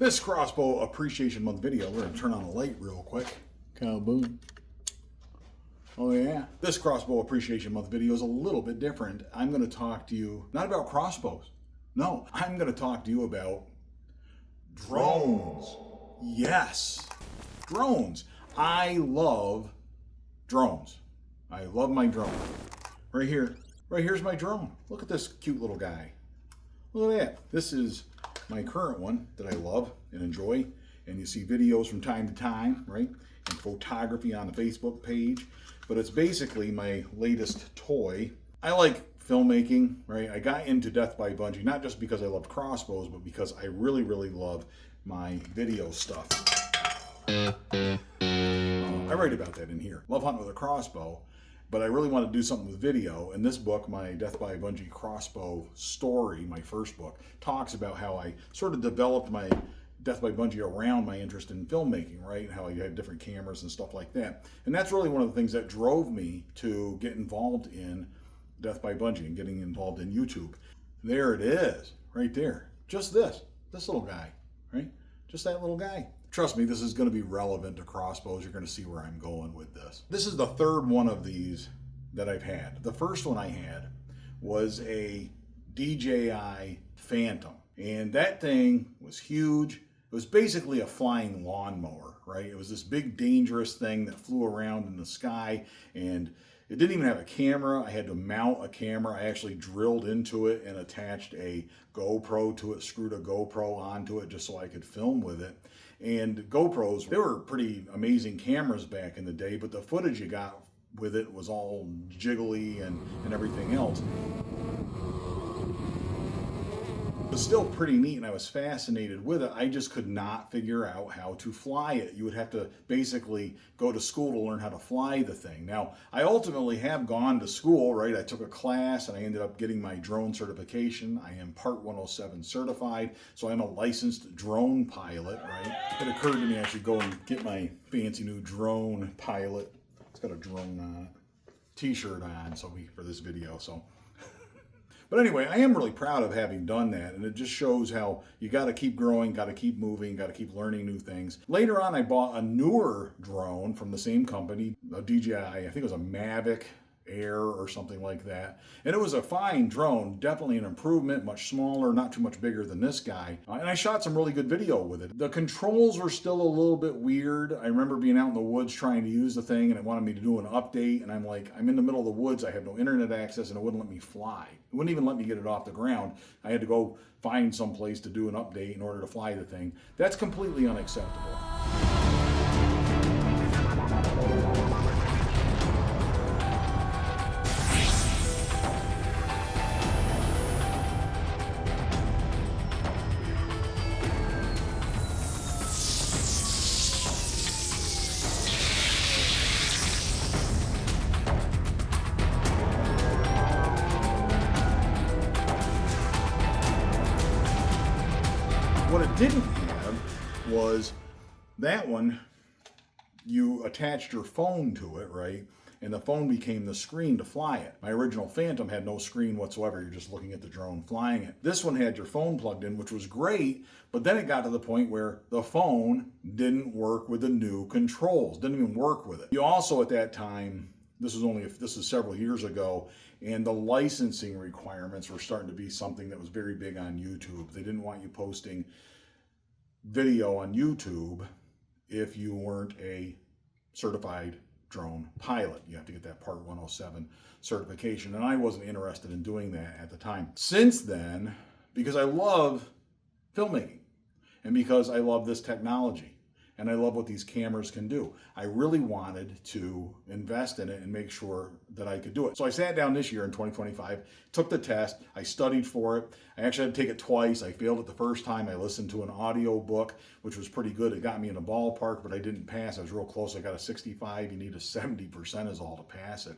This Crossbow Appreciation Month video, we're going to turn on the light real quick. Kaboom. Oh yeah. This Crossbow Appreciation Month video is a little bit different. I'm going to talk to you, not about crossbows. No, I'm going to talk to you about drones. Yes, drones. I love drones. I love my drone. Right here. Right here's my drone. Look at this cute little guy. Look at that. This is my current one that I love and enjoy. And you see videos from time to time, right? And photography on the Facebook page. But it's basically my latest toy. I like filmmaking, right? I got into Death by Bunjie, not just because I loved crossbows, but because I really, really love my video stuff. I write about that in here. Love hunting with a crossbow, but I really want to do something with video. And this book, my Death by Bunjie crossbow story, my first book, talks about how I sort of developed my Death by Bunjie around my interest in filmmaking, right? And how I had different cameras and stuff like that. And that's really one of the things that drove me to get involved in Death by Bunjie and getting involved in YouTube. There it is, right there. Just this little guy, right? Just that little guy. Trust me, this is going to be relevant to crossbows. You're going to see where I'm going with this. This is the third one of these that I've had. The first one I had was a DJI Phantom. And that thing was huge. It was basically a flying lawnmower, right? It was this big, dangerous thing that flew around in the sky, and it didn't even have a camera. I had to mount a camera. I actually drilled into it and attached a GoPro to it, screwed a GoPro onto it just so I could film with it. And GoPros, they were pretty amazing cameras back in the day, but the footage you got with it was all jiggly and everything else. It was still pretty neat, and I was fascinated with it. I just could not figure out how to fly it. You would have to basically go to school to learn how to fly the thing. Now, I ultimately have gone to school, right? I took a class, and I ended up getting my drone certification. I am Part 107 certified, so I'm a licensed drone pilot, right? It occurred to me I should go and get my fancy new drone pilot. It's got a drone on it. T-shirt on, for this video, so. But anyway, I am really proud of having done that, and it just shows how you got to keep growing, got to keep moving, got to keep learning new things. Later on, I bought a newer drone from the same company, a DJI, I think it was a Mavic Air or something like that. And it was a fine drone, definitely an improvement, much smaller, not too much bigger than this guy. And I shot some really good video with it. The controls were still a little bit weird. I remember being out in the woods trying to use the thing, and it wanted me to do an update, and I'm like, I'm in the middle of the woods, I have no internet access, and it wouldn't let me fly. It wouldn't even let me get it off the ground. I had to go find some place to do an update in order to fly the thing. That's completely unacceptable. What it didn't have was that one, you attached your phone to it, right? And the phone became the screen to fly it. My original Phantom had no screen whatsoever. You're just looking at the drone flying it. This one had your phone plugged in, which was great, but then it got to the point where the phone didn't work with the new controls, didn't even work with it. You also, at that time, this is several years ago, and the licensing requirements were starting to be something that was very big on YouTube. They didn't want you posting video on YouTube if you weren't a certified drone pilot. You have to get that Part 107 certification, and I wasn't interested in doing that at the time. Since then, because I love filmmaking, and because I love this technology, and I love what these cameras can do, I really wanted to invest in it and make sure that I could do it. So I sat down this year in 2025, took the test, I studied for it. I actually had to take it twice. I failed it the first time. I listened to an audio book, which was pretty good. It got me in a ballpark, but I didn't pass. I was real close. I got a 65. You need a 70% is all to pass it.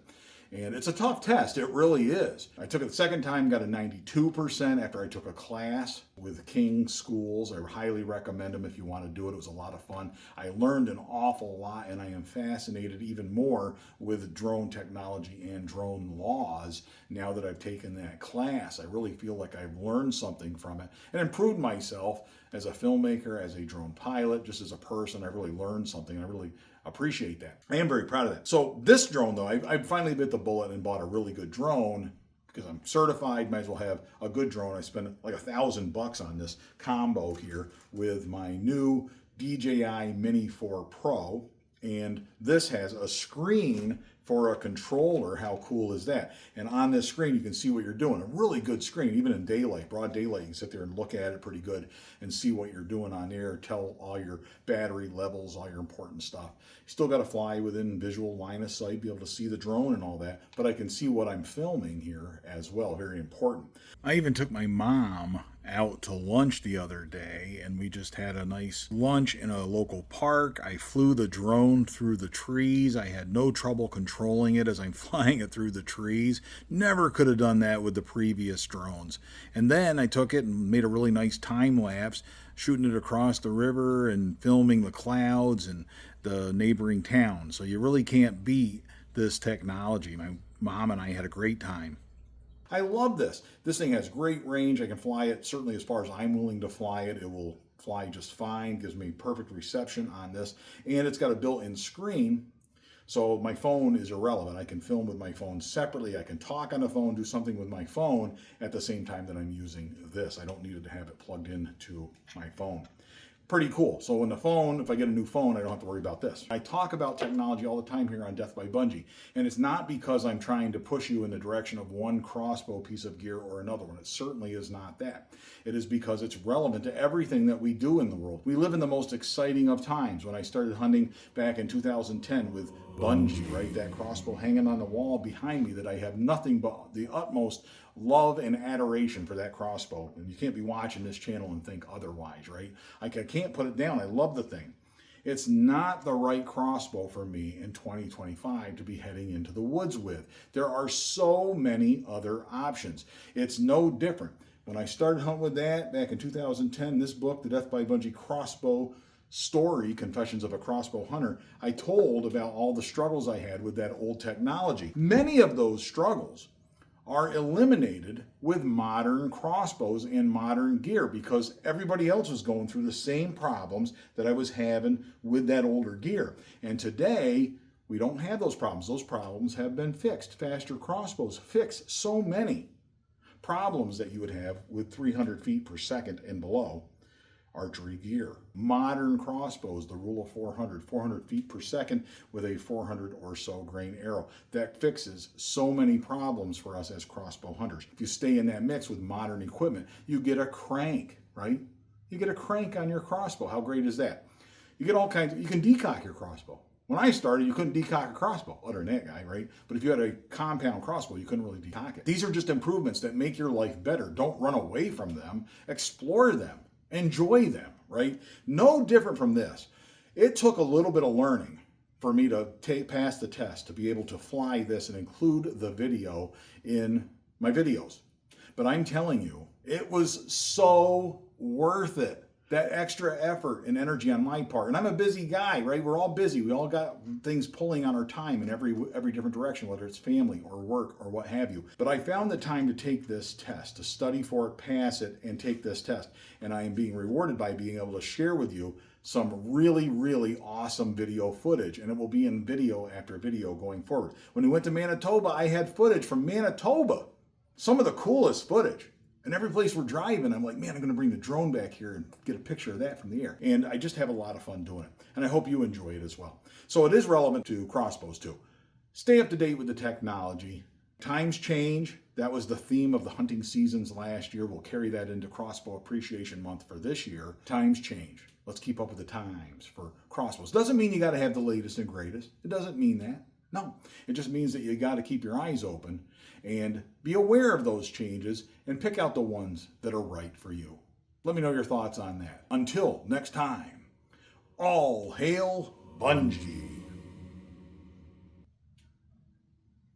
And it's a tough test, it really is. I took it the second time, got a 92% after I took a class with King Schools. I highly recommend them if you want to do it. It was a lot of fun. I learned an awful lot, and I am fascinated even more with drone technology and drone laws now that I've taken that class. I really feel like I've learned something from it and improved myself as a filmmaker, as a drone pilot, just as a person. I really learned something. I really appreciate that. I am very proud of that. So this drone, though, I finally bit the bullet and bought a really good drone because I'm certified, might as well have a good drone. I spent like $1,000 on this combo here with my new DJI Mini 4 Pro. And this has a screen for a controller. How cool is that? And on this screen, you can see what you're doing. A really good screen, even in daylight, broad daylight. You can sit there and look at it pretty good and see what you're doing on there, tell all your battery levels, all your important stuff. You still got to fly within visual line of sight, be able to see the drone and all that, but I can see what I'm filming here as well. Very important. I even took my mom out to lunch the other day, and we just had a nice lunch in a local park. I flew the drone through the trees. I had no trouble controlling it as I'm flying it through the trees. Never could have done that with the previous drones. And then I took it and made a really nice time lapse, shooting it across the river and filming the clouds and the neighboring towns. So you really can't beat this technology. My mom and I had a great time. I love this. This thing has great range. I can fly it certainly as far as I'm willing to fly it. It will fly just fine, gives me perfect reception on this. And it's got a built-in screen, so my phone is irrelevant. I can film with my phone separately. I can talk on the phone, do something with my phone at the same time that I'm using this. I don't need to have it plugged in to my phone. Pretty cool. So when the phone, if I get a new phone, I don't have to worry about this. I talk about technology all the time here on Death by Bunjie, and it's not because I'm trying to push you in the direction of one crossbow piece of gear or another one. It certainly is not that. It is because it's relevant to everything that we do in the world. We live in the most exciting of times. When I started hunting back in 2010 with Bunjie, right, that crossbow hanging on the wall behind me that I have nothing but the utmost love and adoration for that crossbow. And you can't be watching this channel and think otherwise, right? I can't put it down. I love the thing. It's not the right crossbow for me in 2025 to be heading into the woods with. There are so many other options. It's no different. When I started hunting with that back in 2010, this book, The Death by Bunjie Crossbow Story, Confessions of a Crossbow Hunter, I told about all the struggles I had with that old technology. Many of those struggles are eliminated with modern crossbows and modern gear because everybody else was going through the same problems that I was having with that older gear. And today, we don't have those problems. Those problems have been fixed. Faster crossbows fix so many problems that you would have with 300 feet per second and below archery gear. Modern crossbows, the rule of 400 feet per second with a 400 or so grain arrow. That fixes so many problems for us as crossbow hunters. If you stay in that mix with modern equipment, you get a crank, right? You get a crank on your crossbow. How great is that? You get all kinds, you can decock your crossbow. When I started, you couldn't decock a crossbow, other than that guy, right? But if you had a compound crossbow, you couldn't really decock it. These are just improvements that make your life better. Don't run away from them. Explore them. Enjoy them, right? No different from this. It took a little bit of learning for me to pass the test, to be able to fly this and include the video in my videos. But I'm telling you, it was so worth it. That extra effort and energy on my part. And I'm a busy guy, right? We're all busy. We all got things pulling on our time in every different direction, whether it's family or work or what have you. But I found the time to take this test, to study for it, pass it, and take this test. And I am being rewarded by being able to share with you some really, really awesome video footage. And it will be in video after video going forward. When we went to Manitoba, I had footage from Manitoba. Some of the coolest footage. And every place we're driving, I'm like, man, I'm going to bring the drone back here and get a picture of that from the air. And I just have a lot of fun doing it. And I hope you enjoy it as well. So it is relevant to crossbows too. Stay up to date with the technology. Times change. That was the theme of the hunting seasons last year. We'll carry that into Crossbow Appreciation Month for this year. Times change. Let's keep up with the times for crossbows. Doesn't mean you got to have the latest and greatest. It doesn't mean that. No, it just means that you got to keep your eyes open and be aware of those changes and pick out the ones that are right for you. Let me know your thoughts on that. Until next time, all hail Bunjie.